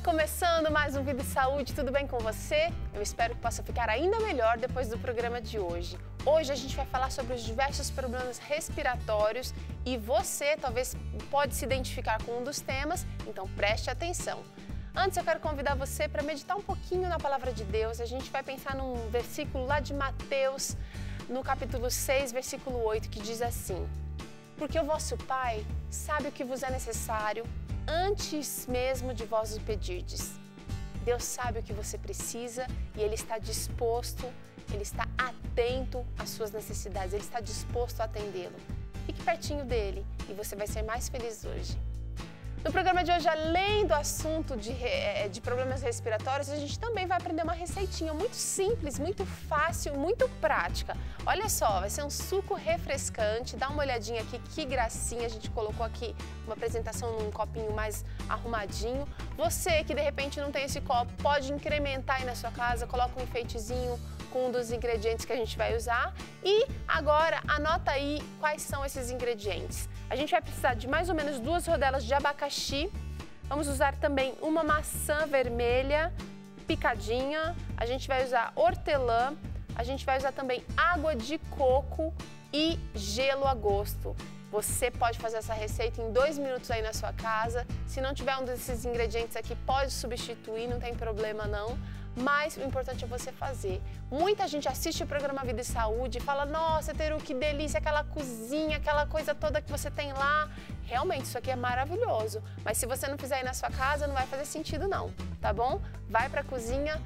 começando mais um Vida e Saúde, tudo bem com você? Eu espero que possa ficar ainda melhor depois do programa de hoje. Hoje a gente vai falar sobre os diversos problemas respiratórios e você talvez pode se identificar com um dos temas, então preste atenção. Antes eu quero convidar você para meditar um pouquinho na Palavra de Deus. A gente vai pensar num versículo lá de Mateus, no capítulo 6, versículo 8, que diz assim: porque o vosso Pai sabe o que vos é necessário antes mesmo de vós o pedirdes. Deus sabe o que você precisa e Ele está disposto, Ele está atento às suas necessidades, Ele está disposto a atendê-lo. Fique pertinho dEle e você vai ser mais feliz hoje. No programa de hoje, além do assunto de problemas respiratórios, a gente também vai aprender uma receitinha muito simples, muito fácil, muito prática. Olha só, vai ser um suco refrescante, dá uma olhadinha aqui, que gracinha, a gente colocou aqui uma apresentação num copinho mais arrumadinho. Você que de repente não tem esse copo, pode incrementar aí na sua casa, coloca um enfeitezinho com um dos ingredientes que a gente vai usar. E agora, anota aí quais são esses ingredientes. A gente vai precisar de mais ou menos 2 rodelas de abacaxi. Vamos usar também uma maçã vermelha picadinha. A gente vai usar hortelã. A gente vai usar também água de coco e gelo a gosto. Você pode fazer essa receita em 2 minutos aí na sua casa. Se não tiver um desses ingredientes aqui, pode substituir, não tem problema não. Mas o importante é você fazer. Muita gente assiste o programa Vida e Saúde e fala: nossa, Teru, que delícia, aquela cozinha, aquela coisa toda que você tem lá. Realmente, isso aqui é maravilhoso. Mas se você não fizer aí na sua casa, não vai fazer sentido não, tá bom? Vai pra cozinha,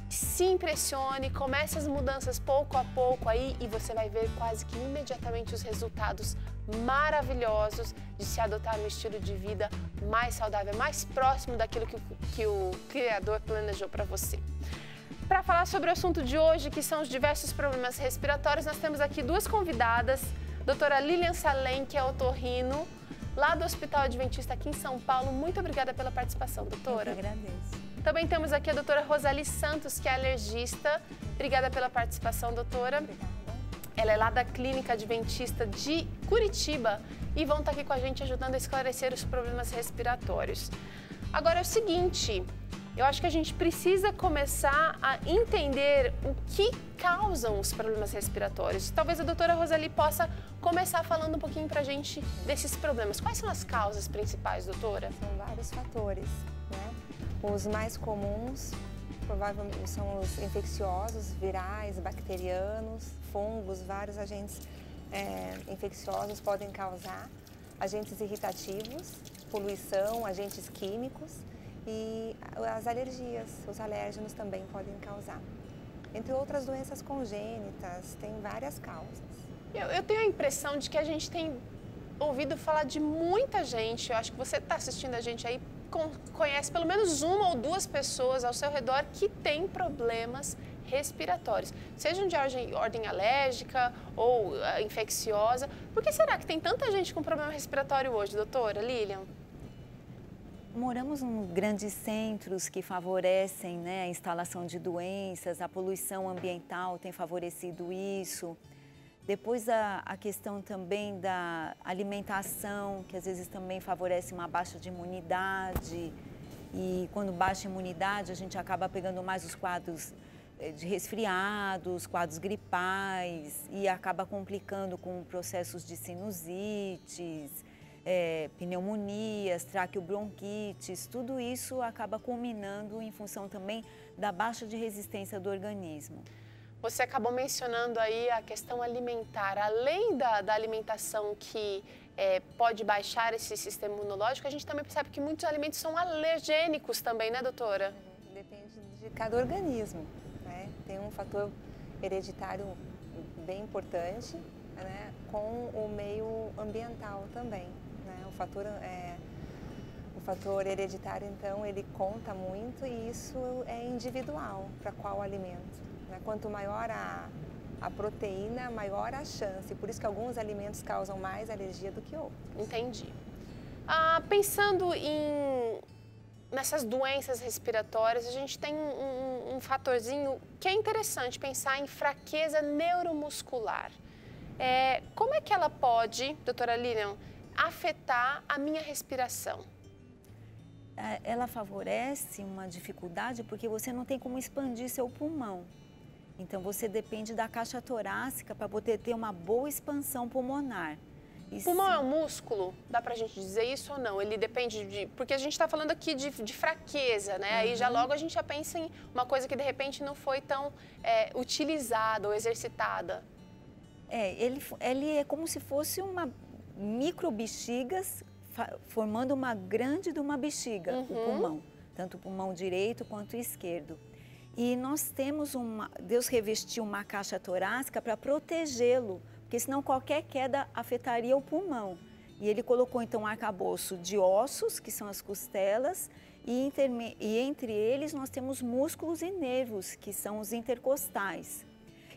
se impressione, comece as mudanças pouco a pouco aí e você vai ver quase que imediatamente os resultados maravilhosos de se adotar um estilo de vida mais saudável, mais próximo daquilo que o Criador planejou para você. Para falar sobre o assunto de hoje, que são os diversos problemas respiratórios, nós temos aqui 2 convidadas, doutora Lilian Salem, que é otorrino, lá do Hospital Adventista aqui em São Paulo. Muito obrigada pela participação, doutora. Eu que agradeço. Também temos aqui a doutora Rosali Santos, que é alergista. Obrigada pela participação, doutora. Obrigada. Ela é lá da Clínica Adventista de Curitiba e vão estar aqui com a gente ajudando a esclarecer os problemas respiratórios. Agora é o seguinte, eu acho que a gente precisa começar a entender o que causam os problemas respiratórios. Talvez a doutora Rosali possa começar falando um pouquinho pra gente desses problemas. Quais são as causas principais, doutora? São vários fatores, né? Os mais comuns provavelmente são os infecciosos, virais, bacterianos, fungos, vários agentes infecciosos podem causar, agentes irritativos, poluição, agentes químicos e as alergias, os alérgenos também podem causar. Entre outras doenças congênitas, tem várias causas. Eu tenho a impressão de que a gente tem ouvido falar de muita gente, eu acho que você está assistindo a gente aí, conhece pelo menos 1 ou 2 pessoas ao seu redor que têm problemas respiratórios, sejam de ordem alérgica ou infecciosa. Por que será que tem tanta gente com problema respiratório hoje, doutora Lilian? Moramos em grandes centros que favorecem, né, a instalação de doenças, a poluição ambiental tem favorecido isso. Depois a questão também da alimentação, que às vezes também favorece uma baixa de imunidade. E quando baixa a imunidade, a gente acaba pegando mais os quadros de resfriados, quadros gripais e acaba complicando com processos de sinusites, pneumonias, traqueobronquites. Tudo isso acaba culminando em função também da baixa de resistência do organismo. Você acabou mencionando aí a questão alimentar. Além da alimentação que pode baixar esse sistema imunológico, a gente também percebe que muitos alimentos são alergênicos também, né, doutora? Depende de cada organismo, né? Tem um fator hereditário bem importante, né, com o meio ambiental também, né? O fator hereditário, então, ele conta muito e isso é individual para qual alimento. Quanto maior a proteína, maior a chance. Por isso que alguns alimentos causam mais alergia do que outros. Entendi. Pensando nessas doenças respiratórias, a gente tem um fatorzinho que é interessante, pensar em fraqueza neuromuscular. Como é que ela pode, doutora Lilian, afetar a minha respiração? ela favorece uma dificuldade porque você não tem como expandir seu pulmão. Então, você depende da caixa torácica para poder ter uma boa expansão pulmonar. O pulmão é um músculo? Dá pra gente dizer isso ou não? Ele depende de... Porque a gente está falando aqui de fraqueza, né? Aí já logo a gente já pensa em uma coisa que de repente não foi tão utilizada ou exercitada. Ele é como se fosse uma microbexigas formando uma grande de uma bexiga, o pulmão. Tanto o pulmão direito quanto o esquerdo. E nós temos Deus revestiu uma caixa torácica para protegê-lo, porque senão qualquer queda afetaria o pulmão. E ele colocou então um arcabouço de ossos, que são as costelas, e entre eles nós temos músculos e nervos, que são os intercostais.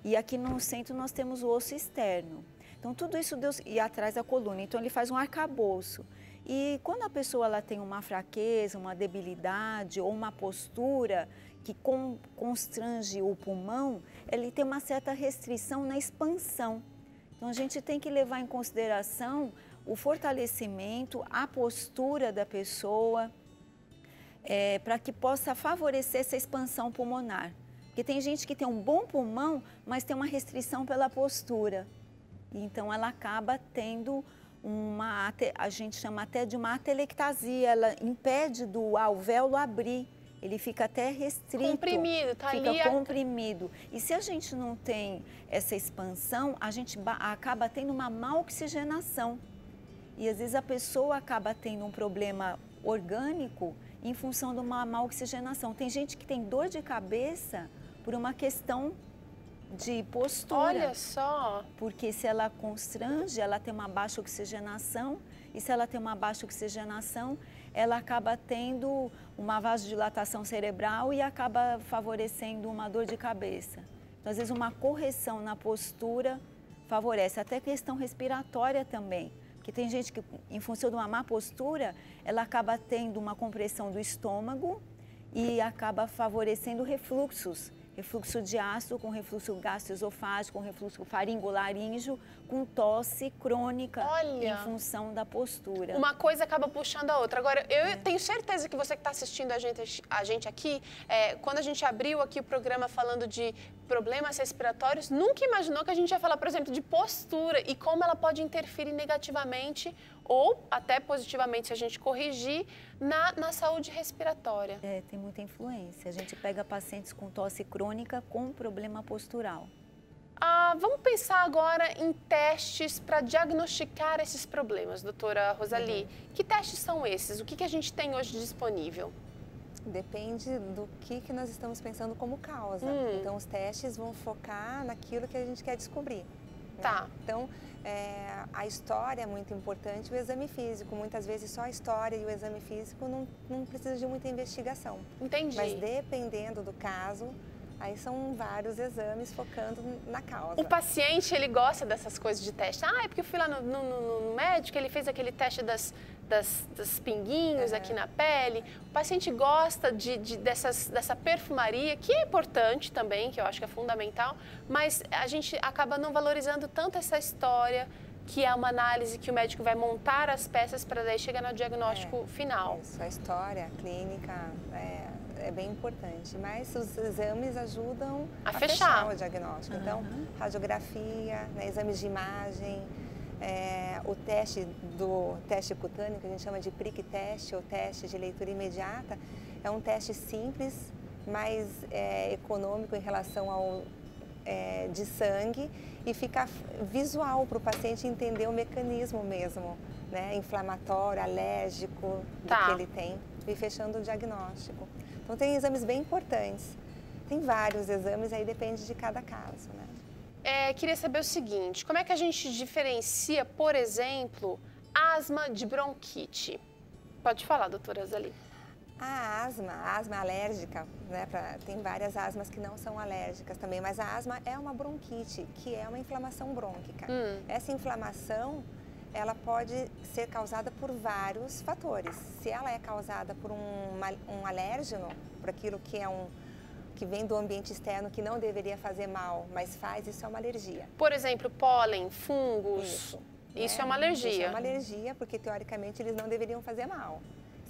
E aqui no centro nós temos o osso externo. Então tudo isso Deus... E atrás da coluna, então ele faz um arcabouço. E quando a pessoa ela tem uma fraqueza, uma debilidade ou uma postura que constrange o pulmão, ele tem uma certa restrição na expansão. Então, a gente tem que levar em consideração o fortalecimento, a postura da pessoa, para que possa favorecer essa expansão pulmonar. Porque tem gente que tem um bom pulmão, mas tem uma restrição pela postura. Então, ela acaba tendo a gente chama até de uma atelectasia, ela impede do alvéolo abrir. Ele fica até restrito, comprimido, fica comprimido. E se a gente não tem essa expansão, a gente acaba tendo uma má oxigenação. E às vezes a pessoa acaba tendo um problema orgânico em função de uma má oxigenação. Tem gente que tem dor de cabeça por uma questão de postura. Olha só! Porque se ela constrange, ela tem uma baixa oxigenação. E se ela tem uma baixa oxigenação, ela acaba tendo uma vasodilatação cerebral e acaba favorecendo uma dor de cabeça. Então, às vezes, uma correção na postura favorece. Até questão respiratória também. Porque tem gente que, em função de uma má postura, ela acaba tendo uma compressão do estômago e acaba favorecendo refluxos. Refluxo de ácido, com refluxo gastroesofágico, com refluxo faringolaríngeo, com tosse crônica. Olha, em função da postura. Uma coisa acaba puxando a outra. Agora, eu tenho certeza que você que está assistindo a gente aqui, quando a gente abriu aqui o programa falando de problemas respiratórios, nunca imaginou que a gente ia falar, por exemplo, de postura e como ela pode interferir negativamente ou até positivamente, se a gente corrigir, na saúde respiratória. Tem muita influência. A gente pega pacientes com tosse crônica com problema postural. Vamos pensar agora em testes para diagnosticar esses problemas, doutora Rosali. Que testes são esses? O que a gente tem hoje disponível? Depende do que nós estamos pensando como causa. Então, os testes vão focar naquilo que a gente quer descobrir. Tá. Né? Então, a história é muito importante, o exame físico. Muitas vezes só a história e o exame físico não precisa de muita investigação. Entendi. Mas dependendo do caso, aí são vários exames focando na causa. O paciente, ele gosta dessas coisas de teste. É porque eu fui lá no médico, ele fez aquele teste das pinguinhos aqui na pele. O paciente gosta dessa perfumaria, que é importante também, que eu acho que é fundamental, mas a gente acaba não valorizando tanto essa história, que é uma análise que o médico vai montar as peças para daí chegar no diagnóstico final. Isso, a história, a clínica é bem importante, mas os exames ajudam a fechar o diagnóstico. Então, radiografia, né, exames de imagem, o teste cutâneo, que a gente chama de prick test ou teste de leitura imediata, é um teste simples, mais econômico em relação ao de sangue e fica visual para o paciente entender o mecanismo mesmo, né, inflamatório, alérgico do que ele tem e fechando o diagnóstico. Então, tem exames bem importantes. Tem vários exames, aí depende de cada caso, né? Queria saber o seguinte, como é que a gente diferencia, por exemplo, asma de bronquite? Pode falar, doutora Rosali. A asma alérgica, né, tem várias asmas que não são alérgicas também, mas a asma é uma bronquite, que é uma inflamação brônquica. Essa inflamação, ela pode ser causada por vários fatores. Se ela é causada por um alérgeno, por aquilo que vem do ambiente externo que não deveria fazer mal, mas faz, isso é uma alergia. Por exemplo, pólen, fungos. Isso é uma alergia. Isso é uma alergia, porque teoricamente eles não deveriam fazer mal.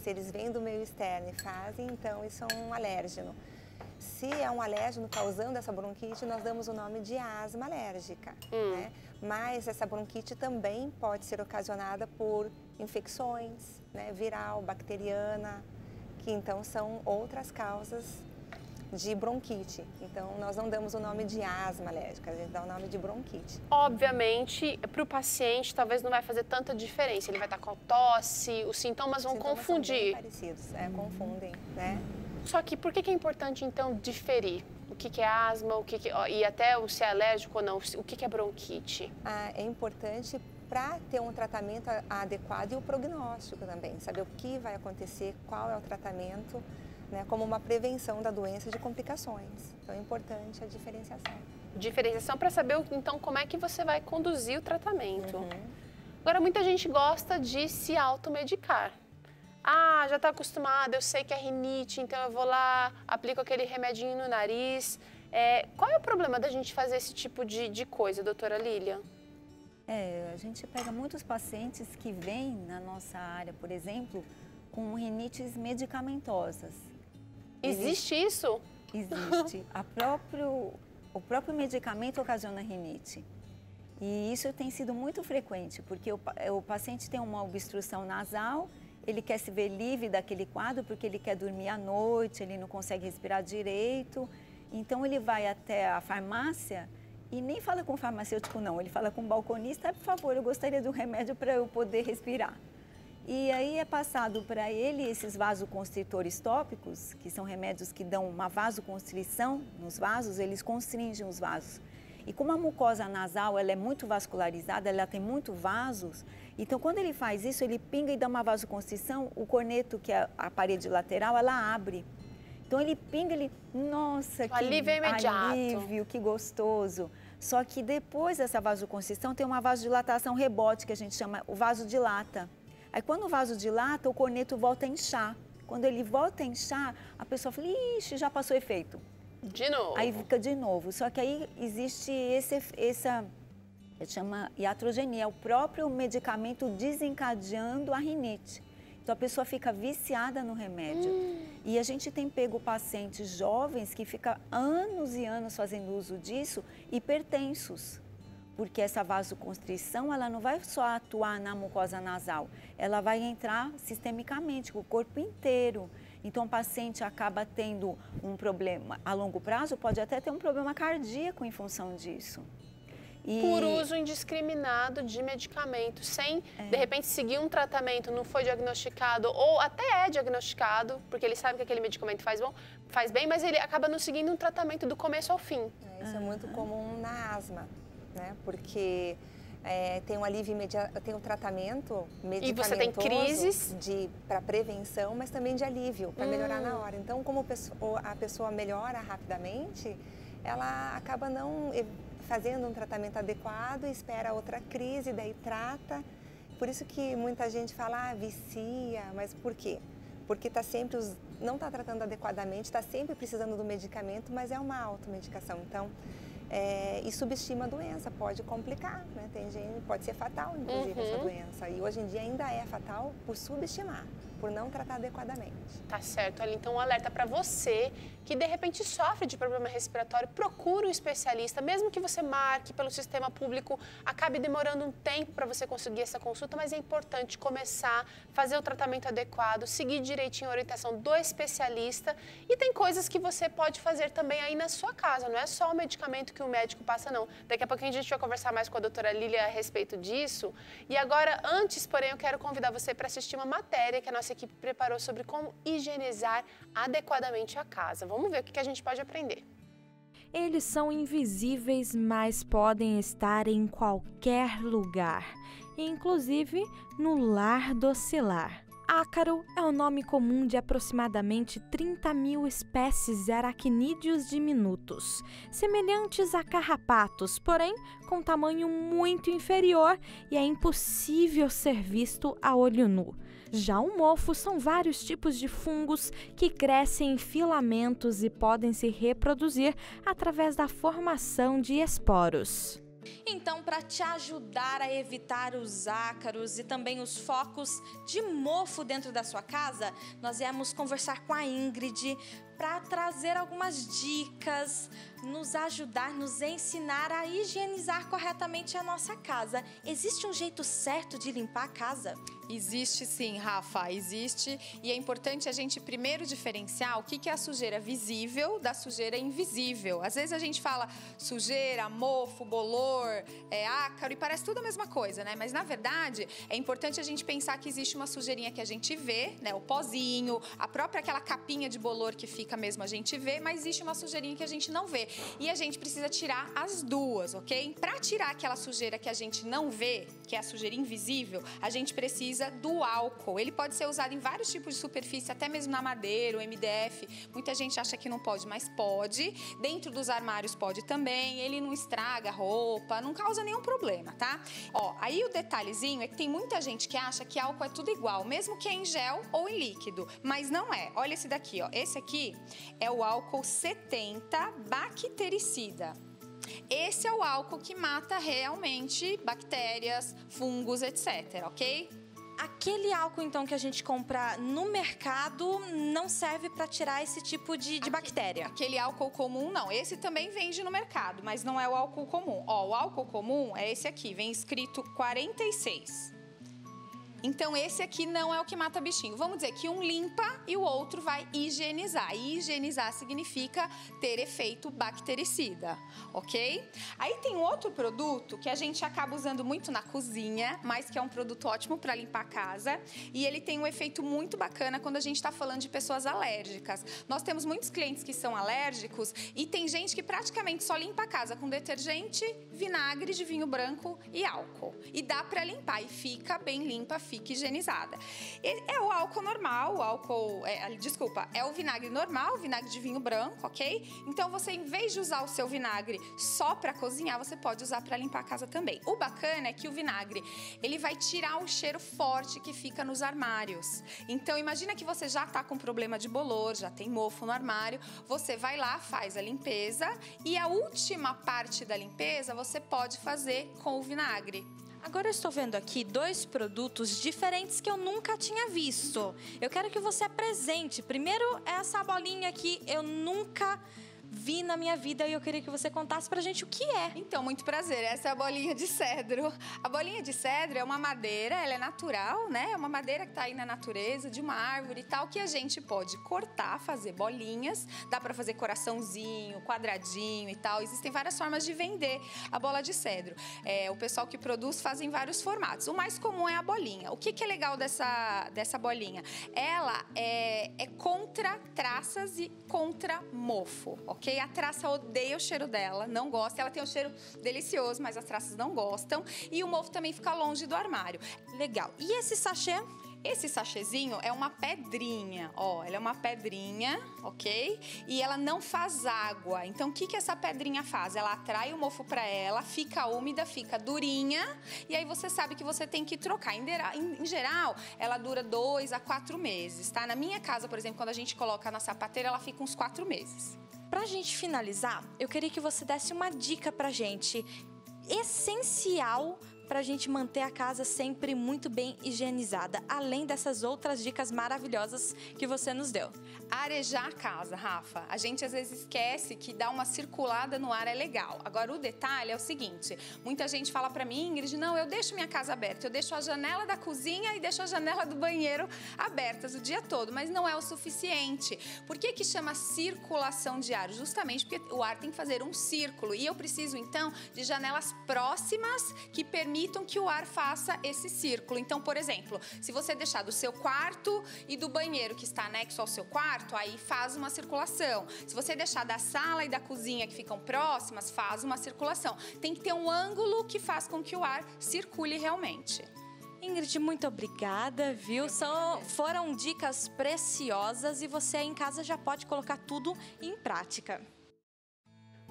Se eles vêm do meio externo e fazem, então isso é um alérgeno. Se é um alérgeno causando essa bronquite, nós damos o nome de asma alérgica, né? Mas essa bronquite também pode ser ocasionada por infecções, né? Viral, bacteriana, que então são outras causas de bronquite. Então, nós não damos o nome de asma alérgica, a gente dá o nome de bronquite. Obviamente, para o paciente, talvez não vai fazer tanta diferença. Ele vai estar com tosse, os sintomas vão confundir. São bem parecidos, confundem, né? Só que por que é importante, então, diferir? O que é asma, e até o se é alérgico ou não, o que é bronquite? É importante para ter um tratamento adequado e o prognóstico também, saber o que vai acontecer, qual é o tratamento, né, como uma prevenção da doença de complicações. Então é importante a diferenciação. Diferenciação para saber, então, como é que você vai conduzir o tratamento. Agora, muita gente gosta de se automedicar. Ah, já está acostumada, eu sei que é rinite, então eu vou lá, aplico aquele remedinho no nariz. Qual é o problema da gente fazer esse tipo de coisa, doutora Lília? A gente pega muitos pacientes que vêm na nossa área, por exemplo, com rinites medicamentosas. Existe isso? Existe. O próprio medicamento ocasiona rinite. E isso tem sido muito frequente, porque o paciente tem uma obstrução nasal, ele quer se ver livre daquele quadro porque ele quer dormir à noite, ele não consegue respirar direito. Então ele vai até a farmácia e nem fala com o farmacêutico não, ele fala com o balconista, por favor, eu gostaria de um remédio para eu poder respirar. E aí é passado para ele esses vasoconstritores tópicos, que são remédios que dão uma vasoconstrição nos vasos, eles constringem os vasos. E como a mucosa nasal ela é muito vascularizada, ela tem muito vasos, então quando ele faz isso, ele pinga e dá uma vasoconstrição, o corneto, que é a parede lateral, ela abre. Então ele pinga, nossa, que alívio imediato. Alívio, que gostoso. Só que depois dessa vasoconstrição tem uma vasodilatação rebote, que a gente chama, o vaso dilata. Aí quando o vaso dilata, o corneto volta a inchar. Quando ele volta a inchar, a pessoa fala, ixi, já passou efeito. De novo. Aí fica de novo. Só que aí existe essa chama iatrogenia, é o próprio medicamento desencadeando a rinite. Então a pessoa fica viciada no remédio. E a gente tem pego pacientes jovens que ficam anos e anos fazendo uso disso, hipertensos. Porque essa vasoconstrição, ela não vai só atuar na mucosa nasal, ela vai entrar sistemicamente, com o corpo inteiro. Então, o paciente acaba tendo um problema a longo prazo, pode até ter um problema cardíaco em função disso. Por uso indiscriminado de medicamento, sem, de repente, seguir um tratamento, não foi diagnosticado, ou até é diagnosticado, porque ele sabe que aquele medicamento faz bem, mas ele acaba não seguindo um tratamento do começo ao fim. Isso é muito comum na asma, né? Porque tem um alívio imediato, tem um tratamento medicamentoso. E você tem crises para prevenção, mas também de alívio, para melhorar na hora. Então, como a pessoa melhora rapidamente, ela acaba não fazendo um tratamento adequado, espera outra crise, daí trata. Por isso que muita gente fala, vicia, mas por quê? Porque não está tratando adequadamente, está sempre precisando do medicamento, mas é uma automedicação. Então, e subestima a doença, pode complicar, né? Tem gente, pode ser fatal, inclusive, essa doença. E hoje em dia ainda é fatal por subestimar, por não tratar adequadamente. Tá certo, ali. Então, um alerta para você que de repente sofre de problema respiratório, procure um especialista, mesmo que você marque pelo sistema público, acabe demorando um tempo para você conseguir essa consulta, mas é importante começar, fazer o tratamento adequado, seguir direitinho a orientação do especialista. E tem coisas que você pode fazer também aí na sua casa, não é só o medicamento que o médico passa, não. Daqui a pouquinho a gente vai conversar mais com a doutora Lília a respeito disso. E agora, antes, porém, eu quero convidar você para assistir uma matéria que a nossa equipe preparou sobre como higienizar adequadamente a casa. Vamos ver o que a gente pode aprender. Eles são invisíveis, mas podem estar em qualquer lugar, inclusive no lar docilar. Ácaro é o nome comum de aproximadamente 30 mil espécies de aracnídeos diminutos, semelhantes a carrapatos, porém com tamanho muito inferior e é impossível ser visto a olho nu. Já o mofo são vários tipos de fungos que crescem em filamentos e podem se reproduzir através da formação de esporos. Então, para te ajudar a evitar os ácaros e também os focos de mofo dentro da sua casa, nós viemos conversar com a Ingrid para trazer algumas dicas, nos ajudar, nos ensinar a higienizar corretamente a nossa casa. Existe um jeito certo de limpar a casa? Existe sim, Rafa, existe. E é importante a gente primeiro diferenciar o que é a sujeira visível da sujeira invisível. Às vezes a gente fala sujeira, mofo, bolor, ácaro e parece tudo a mesma coisa, né? Mas na verdade é importante a gente pensar que existe uma sujeirinha que a gente vê, né? O pozinho, a própria aquela capinha de bolor que fica mesmo a gente vê, mas existe uma sujeirinha que a gente não vê. E a gente precisa tirar as duas, ok? Para tirar aquela sujeira que a gente não vê, que é a sujeira invisível, a gente precisa do álcool. Ele pode ser usado em vários tipos de superfície, até mesmo na madeira, o MDF. Muita gente acha que não pode, mas pode. Dentro dos armários pode também. Ele não estraga a roupa, não causa nenhum problema, tá? Ó, aí o detalhezinho é que tem muita gente que acha que álcool é tudo igual, mesmo que é em gel ou em líquido, mas não é. Olha esse daqui, ó. Esse aqui é o álcool 70 bactericida. Esse é o álcool que mata realmente bactérias, fungos, etc, ok? Aquele álcool, então, que a gente compra no mercado não serve para tirar esse tipo de bactéria? Aquele álcool comum, não. Esse também vende no mercado, mas não é o álcool comum. Ó, o álcool comum é esse aqui, vem escrito 46. Então, esse aqui não é o que mata bichinho. Vamos dizer que um limpa e o outro vai higienizar. E higienizar significa ter efeito bactericida, ok? Aí tem um outro produto que a gente acaba usando muito na cozinha, mas que é um produto ótimo para limpar a casa. E ele tem um efeito muito bacana quando a gente está falando de pessoas alérgicas. Nós temos muitos clientes que são alérgicos e tem gente que praticamente só limpa a casa com detergente, vinagre de vinho branco e álcool. E dá para limpar e fica bem limpa, fica higienizada. É o álcool normal, é o vinagre normal, vinagre de vinho branco, ok? Então você, em vez de usar o seu vinagre só para cozinhar, você pode usar para limpar a casa também. O bacana é que o vinagre, ele vai tirar o cheiro forte que fica nos armários. Então imagina que você já tá com problema de bolor, já tem mofo no armário, você vai lá, faz a limpeza e a última parte da limpeza você pode fazer com o vinagre. Agora eu estou vendo aqui 2 produtos diferentes que eu nunca tinha visto. Eu quero que você apresente. Primeiro, essa bolinha aqui eu nunca vi na minha vida e eu queria que você contasse pra gente o que é. Então, muito prazer. Essa é a bolinha de cedro. A bolinha de cedro é uma madeira, ela é natural, né? É uma madeira que tá aí na natureza, de uma árvore e tal, que a gente pode cortar, fazer bolinhas. Dá pra fazer coraçãozinho, quadradinho e tal. Existem várias formas de vender a bola de cedro. O pessoal que produz faz em vários formatos. O mais comum é a bolinha. O que é legal dessa bolinha? Ela é contra traças e contra mofo, ok? A traça odeia o cheiro dela, não gosta. Ela tem um cheiro delicioso, mas as traças não gostam. E o mofo também fica longe do armário. Legal. E esse sachê? Esse sachêzinho é uma pedrinha, ó, ela é uma pedrinha, ok? E ela não faz água. Então, o que essa pedrinha faz? Ela atrai o mofo pra ela, fica úmida, fica durinha, e aí você sabe que você tem que trocar. Em geral, ela dura 2 a 4 meses, tá? Na minha casa, por exemplo, quando a gente coloca na sapateira, ela fica uns 4 meses. Pra gente finalizar, eu queria que você desse uma dica pra gente, essencial pra gente manter a casa sempre muito bem higienizada, além dessas outras dicas maravilhosas que você nos deu. Arejar a casa, Rafa. A gente às vezes esquece que dar uma circulada no ar é legal. Agora, o detalhe é o seguinte, muita gente fala pra mim, Ingrid, não, eu deixo minha casa aberta, eu deixo a janela da cozinha e deixo a janela do banheiro abertas o dia todo, mas não é o suficiente. Por que chama circulação de ar? Justamente porque o ar tem que fazer um círculo e eu preciso, então, de janelas próximas que permitam que o ar faça esse círculo. Então, por exemplo, se você deixar do seu quarto e do banheiro que está anexo ao seu quarto, aí faz uma circulação. Se você deixar da sala e da cozinha que ficam próximas, faz uma circulação. Tem que ter um ângulo que faz com que o ar circule realmente. Ingrid, muito obrigada, viu? Foram dicas preciosas e você aí em casa já pode colocar tudo em prática.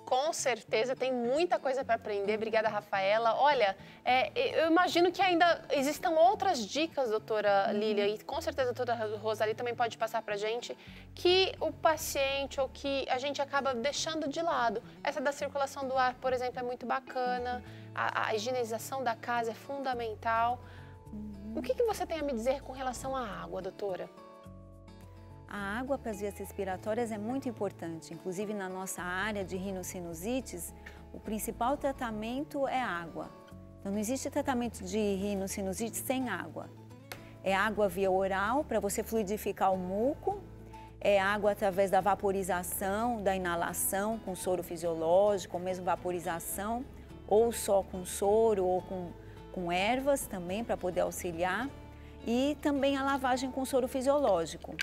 Com certeza, tem muita coisa para aprender. Obrigada, Rafaela. Olha, eu imagino que ainda existam outras dicas, doutora Lília, e com certeza a doutora Rosali também pode passar para a gente, que o paciente ou que a gente acaba deixando de lado. Essa da circulação do ar, por exemplo, é muito bacana. A higienização da casa é fundamental. O que você tem a me dizer com relação à água, doutora? A água para as vias respiratórias é muito importante. Inclusive, na nossa área de rinossinusites, o principal tratamento é água. Então, não existe tratamento de rinossinusites sem água. É água via oral para você fluidificar o muco, é água através da vaporização, da inalação com soro fisiológico, ou mesmo vaporização, ou só com soro ou com ervas também para poder auxiliar. E também a lavagem com soro fisiológico.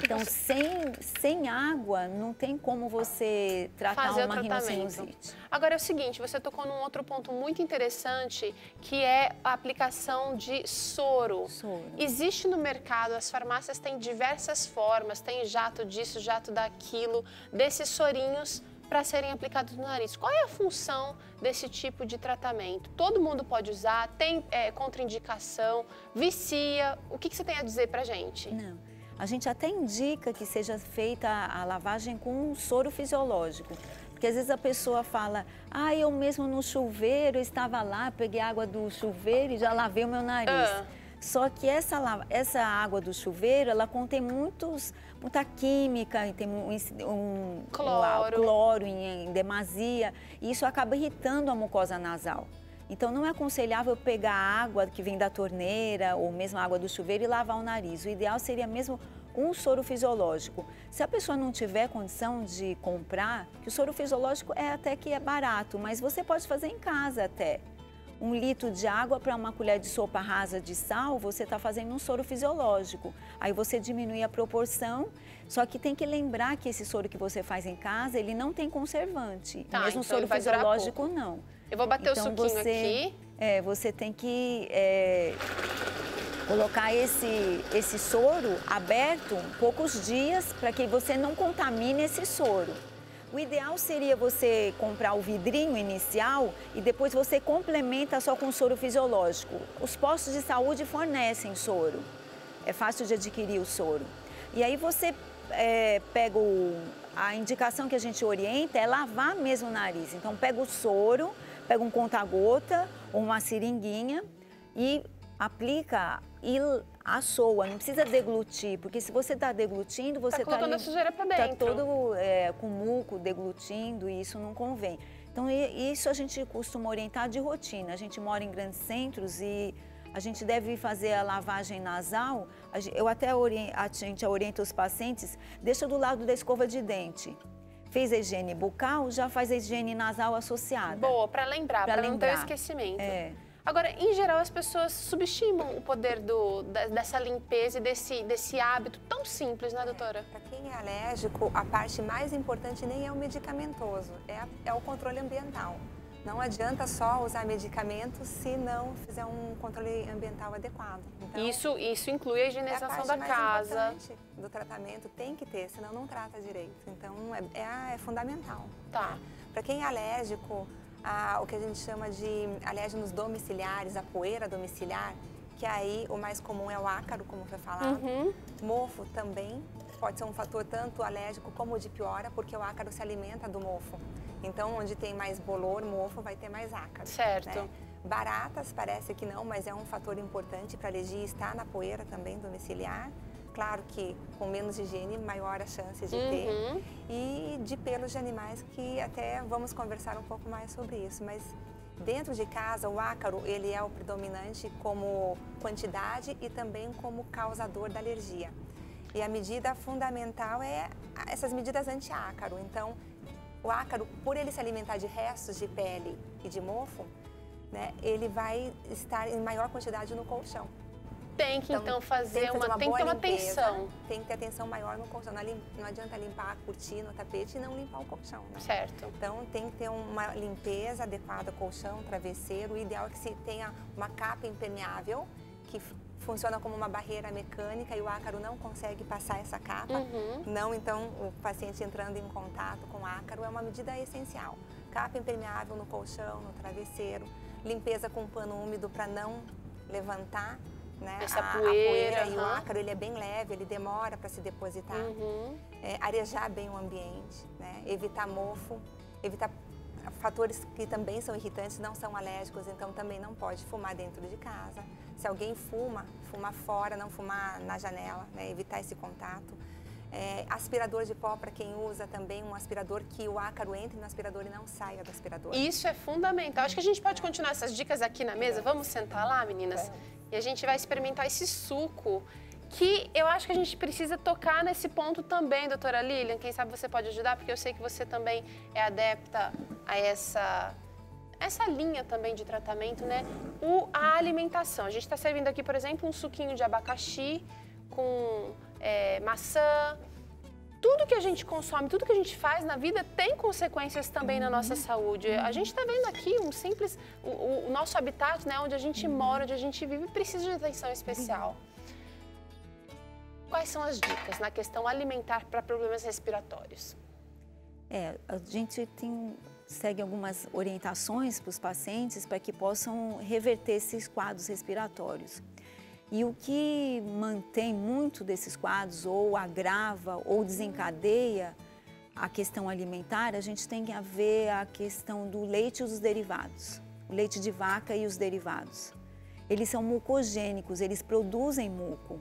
Então, sem água, não tem como você tratar uma rinossinosite. Agora é o seguinte, você tocou num outro ponto muito interessante, que é a aplicação de soro. Existe no mercado, as farmácias têm diversas formas, tem jato disso, jato daquilo, desses sorinhos para serem aplicados no nariz. Qual é a função desse tipo de tratamento? Todo mundo pode usar, tem contraindicação, vicia, o que você tem a dizer pra gente? Não. A gente até indica que seja feita a lavagem com um soro fisiológico. Porque às vezes a pessoa fala, eu mesmo no chuveiro estava lá, peguei água do chuveiro e já lavei o meu nariz. Só que essa água do chuveiro, ela contém muita química, tem cloro em demasia, e isso acaba irritando a mucosa nasal. Então, não é aconselhável pegar a água que vem da torneira ou mesmo a água do chuveiro e lavar o nariz. O ideal seria mesmo um soro fisiológico. Se a pessoa não tiver condição de comprar, que o soro fisiológico até que é barato, mas você pode fazer em casa até. 1 litro de água para uma colher de sopa rasa de sal, você está fazendo um soro fisiológico. Aí você diminui a proporção, só que tem que lembrar que esse soro que você faz em casa, ele não tem conservante. Mesmo então soro fisiológico, não. Eu vou bater o suquinho aqui. Você tem que colocar esse soro aberto poucos dias para que você não contamine esse soro. O ideal seria você comprar o vidrinho inicial e depois você complementa só com soro fisiológico. Os postos de saúde fornecem soro. É fácil de adquirir o soro. E aí você pega a indicação que a gente orienta é lavar mesmo o nariz. Então pega o soro, pega um conta-gota ou uma seringuinha e aplica e assoa, não precisa deglutir, porque se você está deglutindo, você está colocando a sujeira para dentro. Está todo com muco deglutindo e isso não convém. Então isso a gente costuma orientar de rotina. A gente mora em grandes centros e a gente deve fazer a lavagem nasal. A gente orienta os pacientes, deixa do lado da escova de dente. Fez a higiene bucal, já faz a higiene nasal associada. Boa, para lembrar, para não ter esquecimento. Agora, em geral, as pessoas subestimam o poder dessa limpeza e desse hábito tão simples, né, doutora? Para quem é alérgico, a parte mais importante nem é o medicamentoso, é o controle ambiental. Não adianta só usar medicamentos se não fizer um controle ambiental adequado. Então, isso inclui a higienização da casa. A parte mais importante do tratamento tem que ter, senão não trata direito. Então, é fundamental. Tá. Para quem é alérgico, o que a gente chama de alérgenos domiciliares, a poeira domiciliar, que aí o mais comum é o ácaro, como foi falado. Mofo também pode ser um fator tanto alérgico como de piora, porque o ácaro se alimenta do mofo. Então, onde tem mais bolor, mofo, vai ter mais ácaro. Certo. Né? Baratas, parece que não, mas é um fator importante para alergia estar na poeira também domiciliar. Claro que com menos higiene, maior a chance de ter. E de pelos de animais, que até vamos conversar um pouco mais sobre isso. Mas dentro de casa, o ácaro, ele é o predominante como quantidade e também como causador da alergia. E a medida fundamental é essas medidas anti-ácaro. Então, o ácaro, por ele se alimentar de restos de pele e de mofo, né, ele vai estar em maior quantidade no colchão. Tem que então fazer tem que ter uma atenção. Tem que ter atenção maior no colchão. Não adianta limpar a cortina, o tapete e não limpar o colchão, né? Certo. Então tem que ter uma limpeza adequada, colchão, travesseiro. O ideal é que se tenha uma capa impermeável que funciona como uma barreira mecânica e o ácaro não consegue passar essa capa. Não, então, o paciente entrando em contato com o ácaro é uma medida essencial. Capa impermeável no colchão, no travesseiro, limpeza com pano úmido para não levantar, né, a poeira. E o ácaro, ele é bem leve, ele demora para se depositar. Arejar bem o ambiente, né, evitar mofo, evitar fatores que também são irritantes, não são alérgicos, então também não pode fumar dentro de casa. Se alguém fuma, fumar fora, não fumar na janela, né, evitar esse contato. Aspirador de pó, para quem usa também, um aspirador que o ácaro entre no aspirador e não saia do aspirador. Isso é fundamental. Acho que a gente pode continuar essas dicas aqui na mesa. Vamos sentar lá, meninas? E a gente vai experimentar esse suco, que eu acho que a gente precisa tocar nesse ponto também, doutora Lilian. Quem sabe você pode ajudar, porque eu sei que você também é adepta a essa linha também de tratamento, né? A alimentação. A gente está servindo aqui, por exemplo, um suquinho de abacaxi com maçã. Tudo que a gente consome, tudo que a gente faz na vida tem consequências também na nossa saúde. A gente está vendo aqui um simples... O nosso habitat, né, onde a gente mora, onde a gente vive, precisa de atenção especial. Quais são as dicas na questão alimentar para problemas respiratórios? A gente segue algumas orientações para os pacientes para que possam reverter esses quadros respiratórios. E o que mantém muito desses quadros, ou agrava, ou desencadeia a questão alimentar, a gente tem a ver a questão do leite e os derivados. O leite de vaca e os derivados. Eles são mucogênicos, eles produzem muco.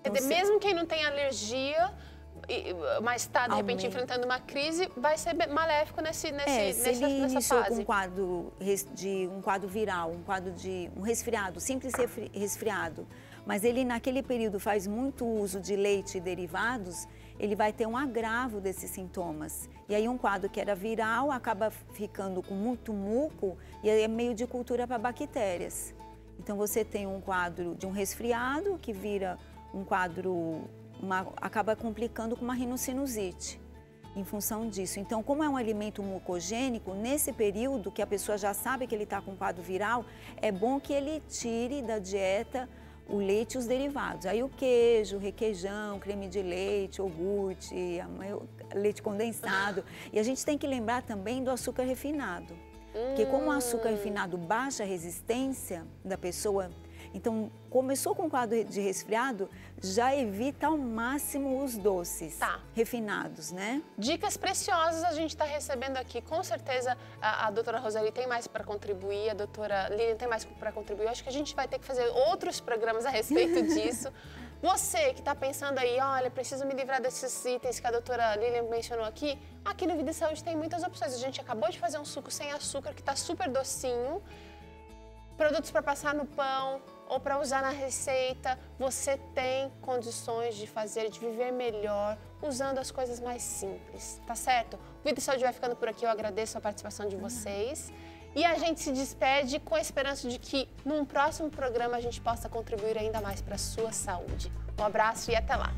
Então, mesmo quem não tem alergia, mas está, de repente, enfrentando uma crise, vai ser maléfico nessa fase. Se ele iniciou com um quadro viral, um resfriado, simples resfriado, mas ele naquele período faz muito uso de leite e derivados, ele vai ter um agravo desses sintomas. E aí um quadro que era viral acaba ficando com muito muco e aí é meio de cultura para bactérias. Então você tem um quadro de um resfriado que vira um quadro... acaba complicando com uma rinocinusite, em função disso. Então, como é um alimento mucogênico, nesse período que a pessoa já sabe que ele está com quadro viral, é bom que ele tire da dieta o leite e os derivados. Aí o queijo, requeijão, creme de leite, iogurte, leite condensado. E a gente tem que lembrar também do açúcar refinado. Porque como o açúcar refinado baixa a resistência da pessoa, então, começou com um quadro de resfriado, já evita ao máximo os doces refinados, né? Dicas preciosas a gente está recebendo aqui. Com certeza a doutora Roseli tem mais para contribuir, a doutora Lilian tem mais para contribuir. Eu acho que a gente vai ter que fazer outros programas a respeito disso. Você que está pensando aí, olha, preciso me livrar desses itens que a doutora Lilian mencionou aqui no Vida e Saúde tem muitas opções. A gente acabou de fazer um suco sem açúcar que está super docinho. Produtos para passar no pão ou para usar na receita, você tem condições de fazer, de viver melhor, usando as coisas mais simples, tá certo? O Vida e Saúde vai ficando por aqui, eu agradeço a participação de vocês. E a gente se despede com a esperança de que num próximo programa a gente possa contribuir ainda mais para a sua saúde. Um abraço e até lá!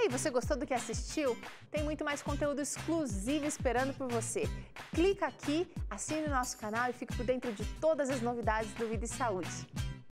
Você gostou do que assistiu? Tem muito mais conteúdo exclusivo esperando por você. Clica aqui, assine o nosso canal e fique por dentro de todas as novidades do Vida e Saúde.